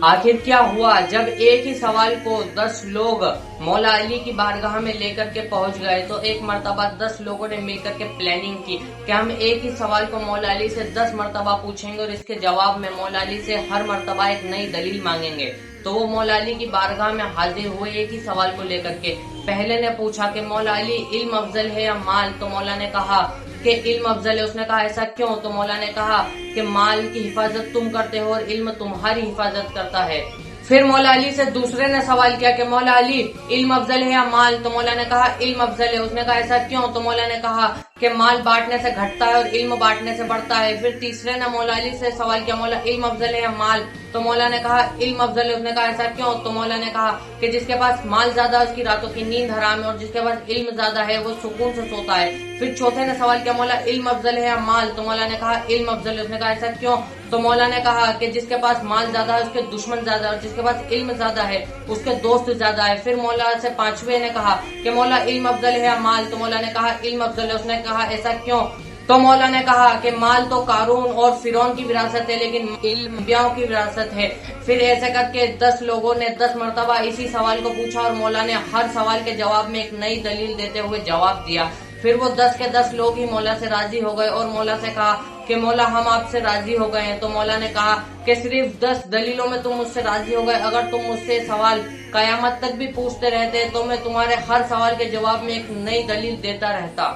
आखिर क्या हुआ जब एक ही सवाल को 10 लोग मौला अली की बारगाह में लेकर के पहुंच गए। तो एक मर्तबा 10 लोगों ने मिलकर के प्लानिंग की कि हम एक ही सवाल को मौला अली से 10 मर्तबा पूछेंगे और इसके जवाब में मौला अली से हर मर्तबा एक नई दलील मांगेंगे। तो वो मौला अली की बारगाह में हाजिर हुए एक ही सवाल को लेकर के। पहले ने पूछा कि मौला अली इल्म अफजल है या माल? तो मौला ने कहा कि इल्म अफजल है। उसने कहा ऐसा क्यों? तो मौला ने कहा कि माल की हिफाजत तुम करते हो और इल्म तुम्हारी हिफाजत करता है। फिर मौला अली से दूसरे ने सवाल किया कि मौला अली इल्म अफजल है या माल? तो मौला ने कहा इल्म अफजल है। उसने कहा ऐसा क्यों? तो मौला ने कहा कि माल बांटने से घटता है और इल्म बांटने से बढ़ता है। फिर तीसरे ने मौला अली से सवाल किया मौला इल्म अफजल है या माल? तो मौला ने कहा इल्म अफजल है। उसने कहा ऐसा क्यों? तो मौला ने कहा कि जिसके पास माल ज्यादा है उसकी रातों की नींद हराम है और जिसके पास इल्म ज्यादा है वो सुकून से सोता है। फिर चौथे ने सवाल किया मौला इल्म अफजल है या माल? तो मौला ने कहा इल्म अफजल है। उसने कहा ऐसा क्यों? तो मौला ने कहा कि जिसके पास माल ज्यादा है उसके दुश्मन ज्यादा है और जिसके पास इल्म ज्यादा है उसके दोस्त ज्यादा है। फिर मौला से पांचवे ने कहा कि मौला इल्म अफजल है या माल? तो मौला ने कहा इल्म अफजल है। उसने कहा ऐसा क्यों? तो मौला ने कहा कि माल तो कारून और फिरौन की विरासत है लेकिन इल्म अंबियाओं की विरासत है। फिर ऐसे करके 10 लोगों ने 10 मर्तबा इसी सवाल को पूछा और मौला ने हर सवाल के जवाब में एक नई दलील देते हुए जवाब दिया। फिर वो 10 के 10 लोग ही मौला से राजी हो गए और मौला से कहा कि मौला हम आपसे राजी हो गए हैं। तो मौला ने कहा कि सिर्फ 10 दलीलों में तुम मुझसे राजी हो गए, अगर तुम मुझसे सवाल कयामत तक भी पूछते रहते तो मैं तुम्हारे हर सवाल के जवाब में एक नई दलील देता रहता।